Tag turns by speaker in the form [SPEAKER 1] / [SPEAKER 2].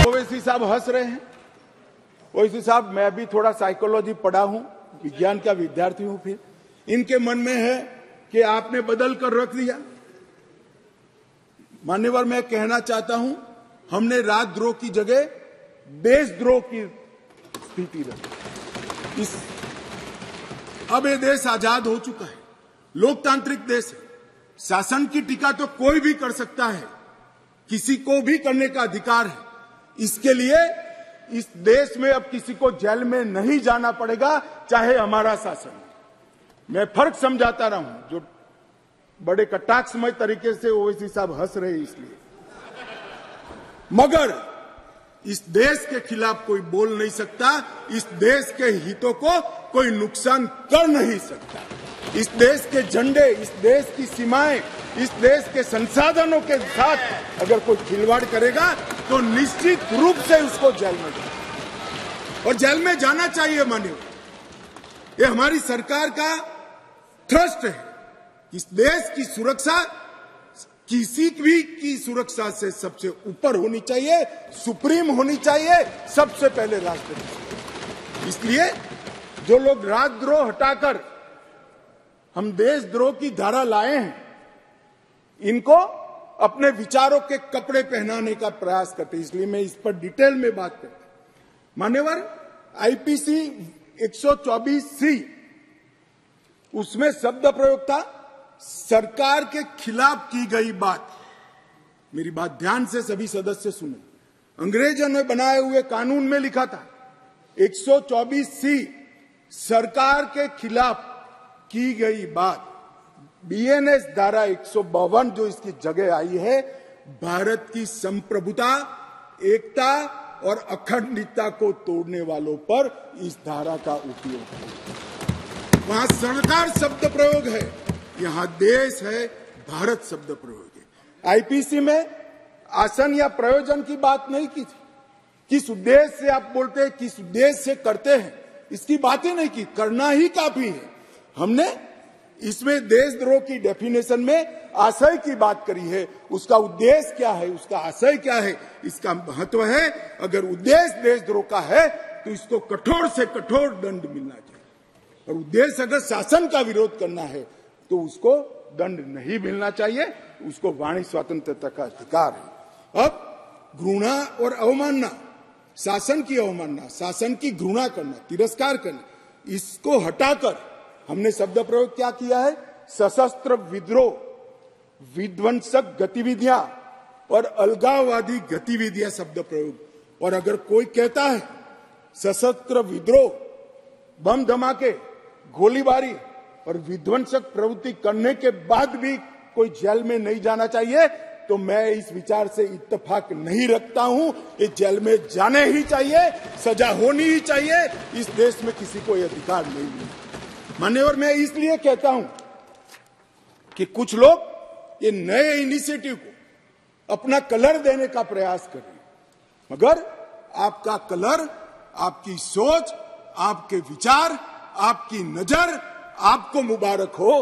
[SPEAKER 1] ओवैसी साहब हंस रहे हैं। ओवैसी साहब, मैं भी थोड़ा साइकोलॉजी पढ़ा हूं, विज्ञान का विद्यार्थी हूं। फिर इनके मन में है कि आपने बदल कर रख दिया। मान्यवर, मैं कहना चाहता हूं, हमने राजद्रोह की जगह देशद्रोह की स्थिति रखी। अब ये देश आजाद हो चुका है, लोकतांत्रिक देश है। शासन की टीका तो कोई भी कर सकता है, किसी को भी करने का अधिकार है। इसके लिए इस देश में अब किसी को जेल में नहीं जाना पड़ेगा, चाहे हमारा शासन। मैं फर्क समझाता रहा हूं, जो बड़े कटाक्षमय तरीके से ओवैसी साहब हंस रहे हैं इसलिए। मगर इस देश के खिलाफ कोई बोल नहीं सकता, इस देश के हितों को कोई नुकसान कर नहीं सकता। इस देश के झंडे, इस देश की सीमाएं, इस देश के संसाधनों के साथ अगर कोई खिलवाड़ करेगा तो निश्चित रूप से उसको जेल में जाना, और जेल में जाना चाहिए। मानिए, ये हमारी सरकार का ट्रस्ट है। इस देश की सुरक्षा किसी भी की सुरक्षा से सबसे ऊपर होनी चाहिए, सुप्रीम होनी चाहिए, सबसे पहले राष्ट्रपति। इसलिए जो लोग राजद्रोह हटाकर हम देशद्रोह की धारा लाए हैं, इनको अपने विचारों के कपड़े पहनाने का प्रयास करते हैं। इसलिए मैं इस पर डिटेल में बात करता हूं। मान्यवर, आईपीसी 124C, उसमें शब्द प्रयोग था सरकार के खिलाफ की गई बात। मेरी बात ध्यान से सभी सदस्य सुने। अंग्रेजों ने बनाए हुए कानून में लिखा था 124C, सरकार के खिलाफ की गई बात। बीएनएस धारा 152 जो इसकी जगह आई है, भारत की संप्रभुता, एकता और अखंडता को तोड़ने वालों पर इस धारा का उपयोग है। वहां सरकार शब्द प्रयोग है, यहां देश है, भारत शब्द प्रयोग है। आईपीसी में आसन या प्रयोजन की बात नहीं की थी। किस उद्देश्य से आप बोलते हैं, किस उद्देश्य से करते हैं, इसकी बात ही नहीं की। करना ही काफी है। हमने इसमें देशद्रोह की डेफिनेशन में आशय की बात करी है। उसका उद्देश्य क्या है, उसका आशय क्या है, इसका महत्व है। अगर उद्देश्य देशद्रोह का है तो इसको कठोर से कठोर दंड मिलना चाहिए, और उद्देश्य अगर शासन का विरोध करना है तो उसको दंड नहीं मिलना चाहिए। उसको वाणी स्वतंत्रता का अधिकार है। अब घृणा और अवमानना, शासन की अवमानना, शासन की घृणा करना, तिरस्कार करना, इसको हटाकर हमने शब्द प्रयोग क्या किया है, सशस्त्र विद्रोह, विध्वंसक गतिविधियां और अलगाववादी गतिविधियां शब्द प्रयोग। और अगर कोई कहता है सशस्त्र विद्रोह, बम धमाके, गोलीबारी और विध्वंसक प्रवृत्ति करने के बाद भी कोई जेल में नहीं जाना चाहिए, तो मैं इस विचार से इत्तेफाक नहीं रखता हूं। ये जेल में जाने ही चाहिए, सजा होनी ही चाहिए। इस देश में किसी को यह अधिकार नहीं मिलता। मान्यवर, मैं इसलिए कहता हूं कि कुछ लोग ये नए इनिशिएटिव को अपना कलर देने का प्रयास कर रहे हैं, मगर आपका कलर, आपकी सोच, आपके विचार, आपकी नजर आपको मुबारक हो।